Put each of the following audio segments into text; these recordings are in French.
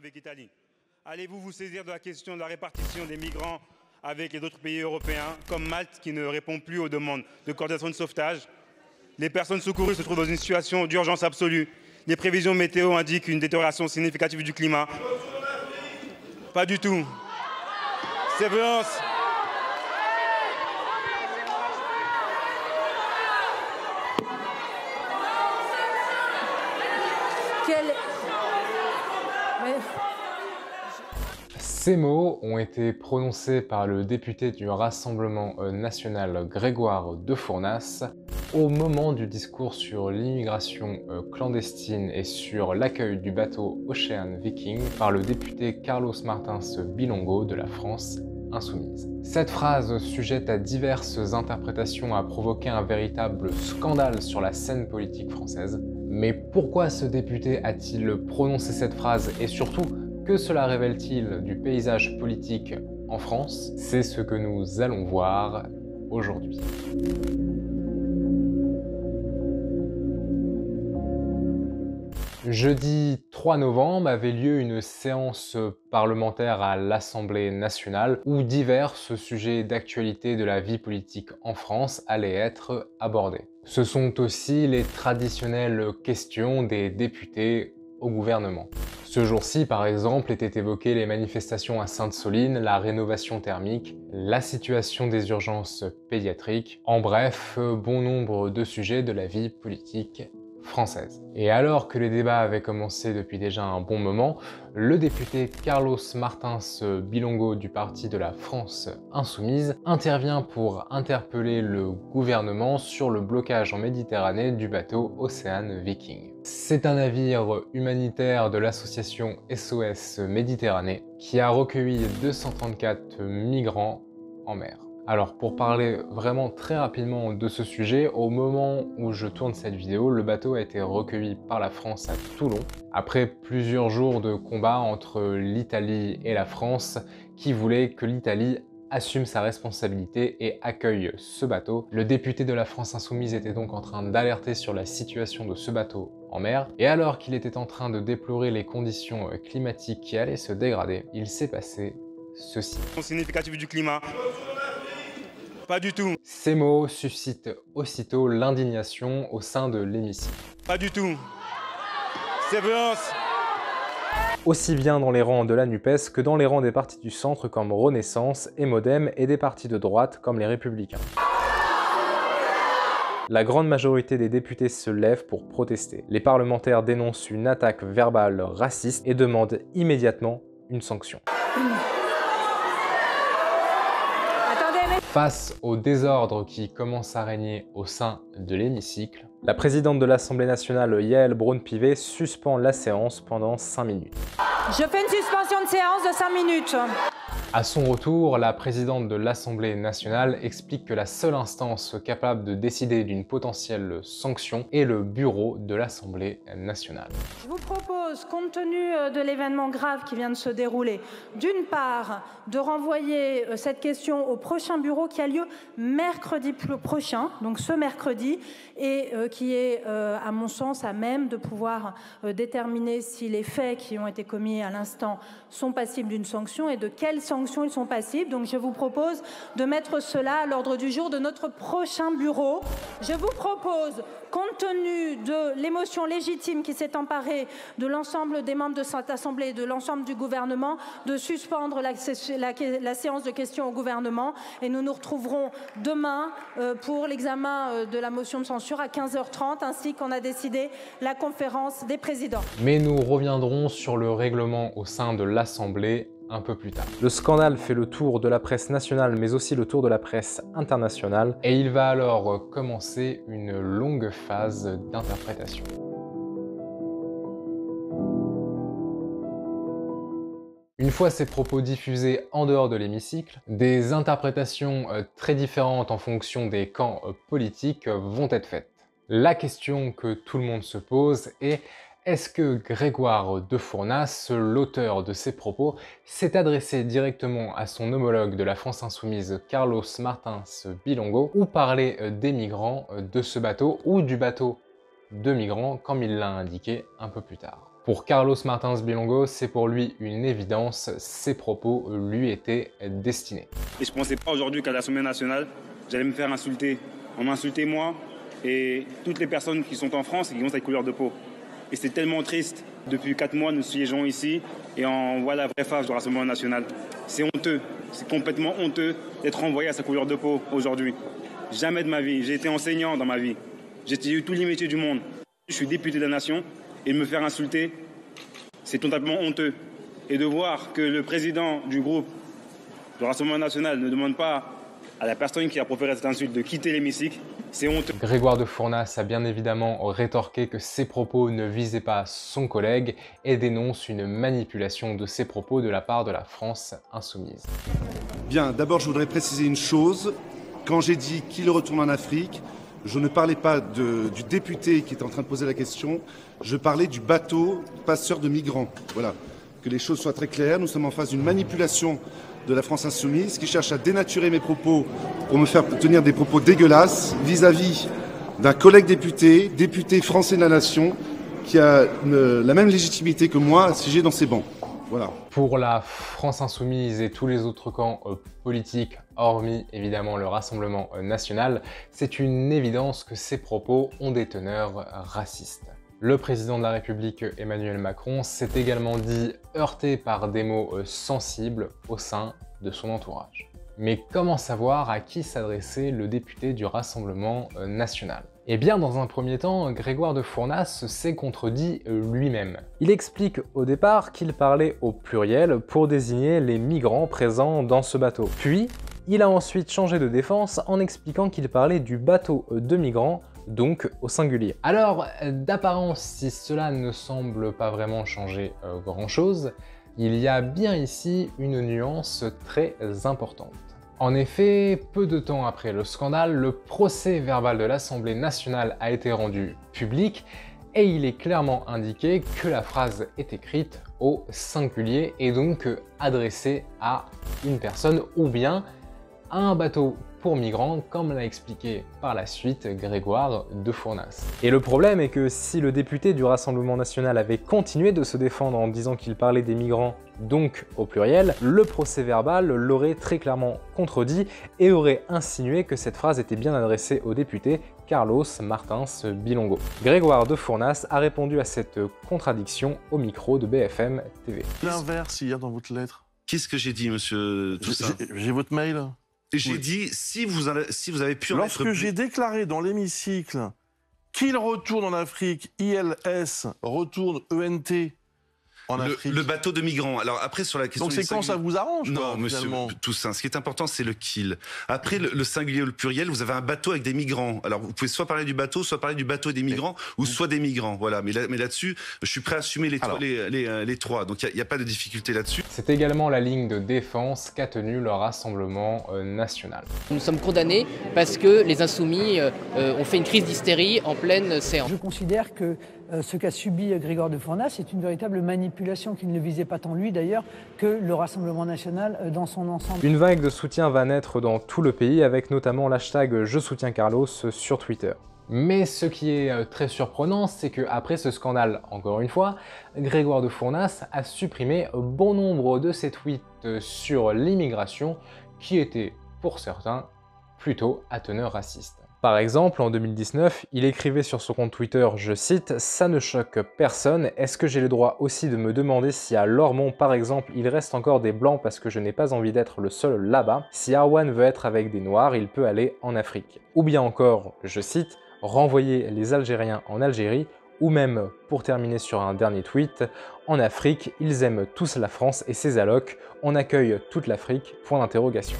avec l'Italie. Allez-vous vous saisir de la question de la répartition des migrants avec les autres pays européens, comme Malte qui ne répond plus aux demandes de coordination de sauvetage? Les personnes secourues se trouvent dans une situation d'urgence absolue. Les prévisions météo indiquent une détérioration significative du climat. Pas du tout. Ces violences... Ces mots ont été prononcés par le député du Rassemblement national Grégoire de Fournas au moment du discours sur l'immigration clandestine et sur l'accueil du bateau Ocean Viking par le député Carlos Martins Bilongo de la France Insoumise. Cette phrase, sujette à diverses interprétations, a provoqué un véritable scandale sur la scène politique française. Mais pourquoi ce député a-t-il prononcé cette phrase et surtout, que cela révèle-t-il du paysage politique en France? C'est ce que nous allons voir aujourd'hui. Jeudi 3 novembre avait lieu une séance parlementaire à l'Assemblée nationale où divers sujets d'actualité de la vie politique en France allaient être abordés. Ce sont aussi les traditionnelles questions des députés au gouvernement. Ce jour-ci, par exemple, étaient évoquées les manifestations à Sainte-Soline, la rénovation thermique, la situation des urgences pédiatriques, en bref, bon nombre de sujets de la vie politique française. Et alors que les débats avaient commencé depuis déjà un bon moment, le député Carlos Martins Bilongo du parti de la France Insoumise intervient pour interpeller le gouvernement sur le blocage en Méditerranée du bateau Ocean Viking. C'est un navire humanitaire de l'association SOS Méditerranée qui a recueilli 234 migrants en mer. Alors pour parler vraiment très rapidement de ce sujet, au moment où je tourne cette vidéo, le bateau a été recueilli par la France à Toulon, après plusieurs jours de combat entre l'Italie et la France, qui voulaient que l'Italie assume sa responsabilité et accueille ce bateau. Le député de la France Insoumise était donc en train d'alerter sur la situation de ce bateau en mer, et alors qu'il était en train de déplorer les conditions climatiques qui allaient se dégrader, il s'est passé ceci. Significatif du climat. Pas du tout. Ces mots suscitent aussitôt l'indignation au sein de l'hémicycle. Pas du tout. Ces violences... Aussi bien dans les rangs de la NUPES que dans les rangs des partis du centre comme Renaissance et Modem et des partis de droite comme les Républicains. La grande majorité des députés se lèvent pour protester. Les parlementaires dénoncent une attaque verbale raciste et demandent immédiatement une sanction. Face au désordre qui commence à régner au sein de l'hémicycle, la présidente de l'Assemblée nationale, Yaël Braun-Pivet, suspend la séance pendant 5 minutes. Je fais une suspension de séance de 5 minutes. À son retour, la présidente de l'Assemblée nationale explique que la seule instance capable de décider d'une potentielle sanction est le bureau de l'Assemblée nationale. Je vous propose, compte tenu de l'événement grave qui vient de se dérouler, d'une part, de renvoyer cette question au prochain bureau qui a lieu mercredi prochain, donc ce mercredi, et qui est, à mon sens, à même de pouvoir déterminer si les faits qui ont été commis à l'instant sont passibles d'une sanction et de quelle sanction ils sont passibles. Donc je vous propose de mettre cela à l'ordre du jour de notre prochain bureau. Je vous propose, compte tenu de l'émotion légitime qui s'est emparée de l'ensemble des membres de cette Assemblée et de l'ensemble du gouvernement, de suspendre la séance de questions au gouvernement et nous nous retrouverons demain pour l'examen de la motion de censure à 15h30 ainsi qu'on a décidé la conférence des présidents. Mais nous reviendrons sur le règlement au sein de l'Assemblée un peu plus tard. Le scandale fait le tour de la presse nationale mais aussi le tour de la presse internationale et il va alors commencer une longue phase d'interprétation. Une fois ces propos diffusés en dehors de l'hémicycle, des interprétations très différentes en fonction des camps politiques vont être faites. La question que tout le monde se pose est: est-ce que Grégoire de Fournas, l'auteur de ces propos, s'est adressé directement à son homologue de la France Insoumise, Carlos Martins Bilongo, ou parler des migrants de ce bateau ou du bateau de migrants, comme il l'a indiqué un peu plus tard? Pour Carlos Martins Bilongo, c'est pour lui une évidence, ses propos lui étaient destinés. Et je ne pensais pas aujourd'hui qu'à l'Assemblée nationale, j'allais me faire insulter. On m'a insulté moi et toutes les personnes qui sont en France et qui ont cette couleur de peau. Et c'est tellement triste. Depuis 4 mois, nous siégeons ici et on voit la vraie face du Rassemblement national. C'est honteux, c'est complètement honteux d'être renvoyé à sa couleur de peau aujourd'hui. Jamais de ma vie, j'ai été enseignant dans ma vie. J'ai eu tous les métiers du monde. Je suis député de la nation et me faire insulter, c'est totalement honteux. Et de voir que le président du groupe du Rassemblement national ne demande pas à la personne qui a proféré cette insulte de quitter l'hémicycle, c'est honteux. Grégoire de Fournas a bien évidemment rétorqué que ses propos ne visaient pas son collègue et dénonce une manipulation de ses propos de la part de la France insoumise. Bien, d'abord je voudrais préciser une chose. Quand j'ai dit qu'il retourne en Afrique, je ne parlais pas du député qui était en train de poser la question, je parlais du bateau passeur de migrants. Voilà, que les choses soient très claires, nous sommes en face d'une manipulation de la France insoumise qui cherche à dénaturer mes propos pour me faire tenir des propos dégueulasses vis-à-vis d'un collègue député français de la nation qui a la même légitimité que moi à siéger dans ces bancs. Voilà. Pour la France insoumise et tous les autres camps politiques, hormis évidemment le Rassemblement national, c'est une évidence que ces propos ont des teneurs racistes. Le président de la République Emmanuel Macron s'est également dit heurté par des mots sensibles au sein de son entourage. Mais comment savoir à qui s'adressait le député du Rassemblement national ? Eh bien, dans un premier temps, Grégoire de Fournas s'est contredit lui-même. Il explique au départ qu'il parlait au pluriel pour désigner les migrants présents dans ce bateau. Puis, il a ensuite changé de défense en expliquant qu'il parlait du bateau de migrants, donc au singulier. Alors, d'apparence, si cela ne semble pas vraiment changer grand-chose, il y a bien ici une nuance très importante. En effet, peu de temps après le scandale, le procès-verbal de l'Assemblée nationale a été rendu public et il est clairement indiqué que la phrase est écrite au singulier et donc adressée à une personne ou bien à un bateau pour migrants, comme l'a expliqué par la suite Grégoire de Fournas. Et le problème est que si le député du Rassemblement national avait continué de se défendre en disant qu'il parlait des migrants, donc au pluriel, le procès-verbal l'aurait très clairement contredit et aurait insinué que cette phrase était bien adressée au député Carlos Martins Bilongo. Grégoire de Fournas a répondu à cette contradiction au micro de BFM TV. L'inverse hier dans votre lettre. Qu'est-ce que j'ai dit, monsieur Toussaint? J'ai votre mail. J'ai dit, si vous avez pu en être... Lorsque j'ai déclaré dans l'hémicycle qu'il retourne en Afrique, ILS, retourne ENT en Afrique. Le bateau de migrants. Alors après, sur la question... Donc c'est quand ça vous arrange, non, quoi, monsieur Toussaint, ce qui est important, c'est le kill. Après, le singulier ou le pluriel, vous avez un bateau avec des migrants. Alors vous pouvez soit parler du bateau et des migrants, ou soit des migrants. Voilà. Mais là-dessus, je suis prêt à assumer les trois. Donc il n'y a pas de difficulté là-dessus. C'est également la ligne de défense qu'a tenue le Rassemblement national. Nous sommes condamnés parce que les Insoumis ont fait une crise d'hystérie en pleine séance. Je considère que ce qu'a subi Grégoire de Fournas est une véritable manipulation qui ne visait pas tant lui d'ailleurs que le Rassemblement national dans son ensemble. Une vague de soutien va naître dans tout le pays avec notamment l'hashtag Je soutiens Carlos sur Twitter. Mais ce qui est très surprenant, c'est qu'après ce scandale, encore une fois, Grégoire de Fournas a supprimé bon nombre de ses tweets sur l'immigration qui étaient, pour certains, plutôt à teneur raciste. Par exemple, en 2019, il écrivait sur son compte Twitter, je cite, « Ça ne choque personne, est-ce que j'ai le droit aussi de me demander si à Lormont, par exemple, il reste encore des blancs parce que je n'ai pas envie d'être le seul là-bas? Si Arwan veut être avec des noirs, il peut aller en Afrique. » Ou bien encore, je cite, « Renvoyer les Algériens en Algérie » ou même, pour terminer sur un dernier tweet, « En Afrique, ils aiment tous la France et ses allocs, on accueille toute l'Afrique, point d'interrogation. »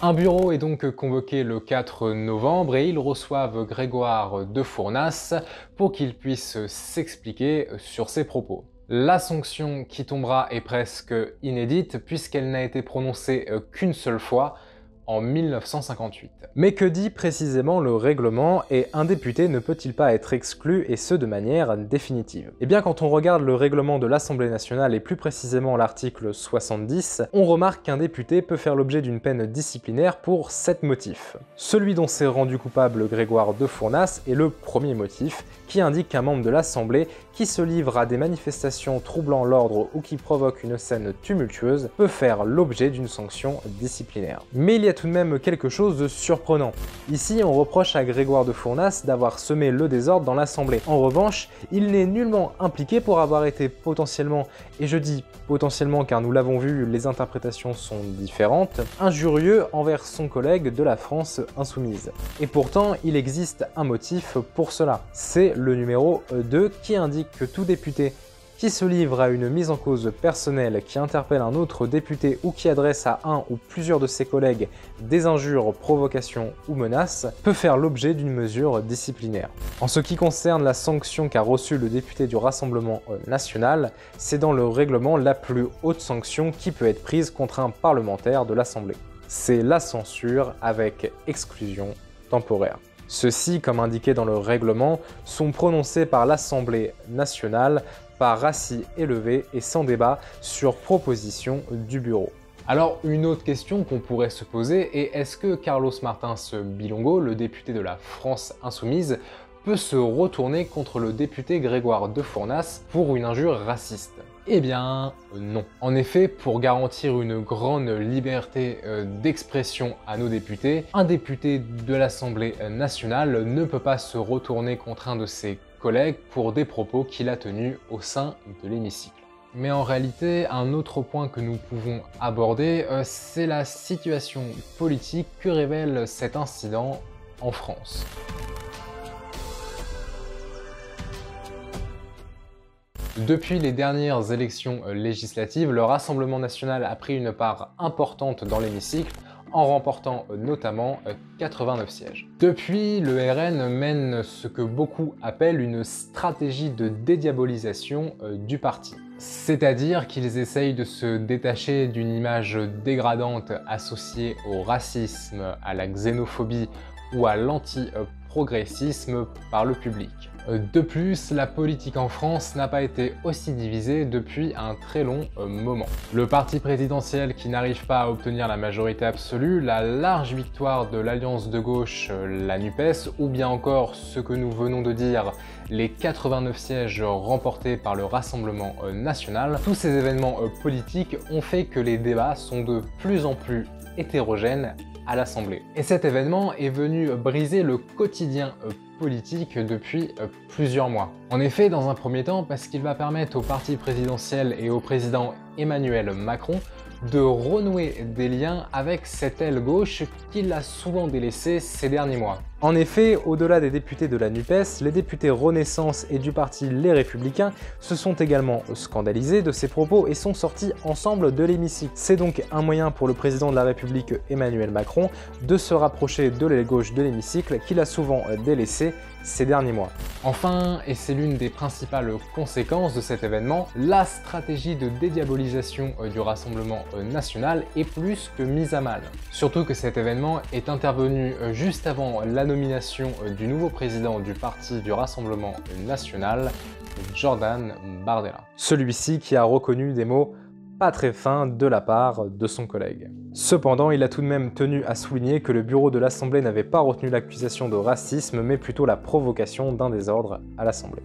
Un bureau est donc convoqué le 4 novembre et ils reçoivent Grégoire de Fournas pour qu'il puisse s'expliquer sur ses propos. La sanction qui tombera est presque inédite puisqu'elle n'a été prononcée qu'une seule fois en 1958. Mais que dit précisément le règlement et un député ne peut-il pas être exclu et ce de manière définitive? Eh bien quand on regarde le règlement de l'Assemblée nationale et plus précisément l'article 70, on remarque qu'un député peut faire l'objet d'une peine disciplinaire pour 7 motifs. Celui dont s'est rendu coupable Grégoire de Fournas est le premier motif, qui indique qu'un membre de l'Assemblée qui se livre à des manifestations troublant l'ordre ou qui provoque une scène tumultueuse peut faire l'objet d'une sanction disciplinaire. Mais il y a tout de même quelque chose de surprenant. Ici, on reproche à Grégoire de Fournas d'avoir semé le désordre dans l'Assemblée. En revanche, il n'est nullement impliqué pour avoir été potentiellement, et je dis potentiellement car nous l'avons vu, les interprétations sont différentes, injurieux envers son collègue de la France insoumise. Et pourtant, il existe un motif pour cela. C'est le numéro 2 qui indique que tout député qui se livre à une mise en cause personnelle, qui interpelle un autre député ou qui adresse à un ou plusieurs de ses collègues des injures, provocations ou menaces, peut faire l'objet d'une mesure disciplinaire. En ce qui concerne la sanction qu'a reçue le député du Rassemblement national, c'est dans le règlement la plus haute sanction qui peut être prise contre un parlementaire de l'Assemblée. C'est la censure avec exclusion temporaire. Ceux-ci, comme indiqué dans le règlement, sont prononcés par l'Assemblée nationale par assis élevé et sans débat sur proposition du bureau. Alors une autre question qu'on pourrait se poser est est-ce que Carlos Martins Bilongo, le député de la France insoumise, peut se retourner contre le député Grégoire de Fournas pour une injure raciste? Eh bien non. En effet, pour garantir une grande liberté d'expression à nos députés, un député de l'Assemblée nationale ne peut pas se retourner contre un de ses collègues pour des propos qu'il a tenus au sein de l'hémicycle. Mais en réalité, un autre point que nous pouvons aborder, c'est la situation politique que révèle cet incident en France. Depuis les dernières élections législatives, le Rassemblement national a pris une part importante dans l'hémicycle, en remportant notamment 89 sièges. Depuis, le RN mène ce que beaucoup appellent une stratégie de dédiabolisation du parti. C'est-à-dire qu'ils essayent de se détacher d'une image dégradante associée au racisme, à la xénophobie ou à l'anti-progressisme par le public. De plus, la politique en France n'a pas été aussi divisée depuis un très long moment. Le parti présidentiel qui n'arrive pas à obtenir la majorité absolue, la large victoire de l'alliance de gauche, la NUPES, ou bien encore ce que nous venons de dire, les 89 sièges remportés par le Rassemblement national, tous ces événements politiques ont fait que les débats sont de plus en plus hétérogènes à l'Assemblée. Et cet événement est venu briser le quotidien politique depuis plusieurs mois. En effet, dans un premier temps, parce qu'il va permettre au parti présidentiel et au président Emmanuel Macron de renouer des liens avec cette aile gauche qu'il a souvent délaissée ces derniers mois. En effet, au-delà des députés de la NUPES, les députés Renaissance et du parti Les Républicains se sont également scandalisés de ces propos et sont sortis ensemble de l'hémicycle. C'est donc un moyen pour le président de la République Emmanuel Macron de se rapprocher de l'aile gauche de l'hémicycle qu'il a souvent délaissé ces derniers mois. Enfin, et c'est l'une des principales conséquences de cet événement, la stratégie de dédiabolisation du Rassemblement national est plus que mise à mal. Surtout que cet événement est intervenu juste avant la nomination du nouveau président du parti du Rassemblement national, Jordan Bardella. Celui-ci qui a reconnu des mots pas très fin de la part de son collègue. Cependant, il a tout de même tenu à souligner que le bureau de l'Assemblée n'avait pas retenu l'accusation de racisme, mais plutôt la provocation d'un désordre à l'Assemblée.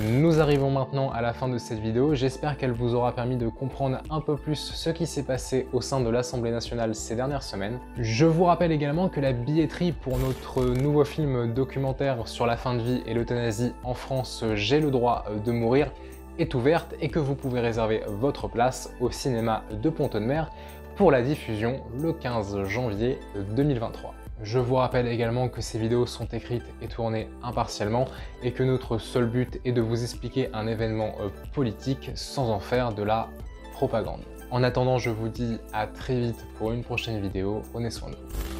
Nous arrivons maintenant à la fin de cette vidéo, j'espère qu'elle vous aura permis de comprendre un peu plus ce qui s'est passé au sein de l'Assemblée nationale ces dernières semaines. Je vous rappelle également que la billetterie pour notre nouveau film documentaire sur la fin de vie et l'euthanasie en France, J'ai le droit de mourir, est ouverte et que vous pouvez réserver votre place au cinéma de Pont-de-Mer pour la diffusion le 15 janvier 2023. Je vous rappelle également que ces vidéos sont écrites et tournées impartialement et que notre seul but est de vous expliquer un événement politique sans en faire de la propagande. En attendant, je vous dis à très vite pour une prochaine vidéo. Prenez soin de vous.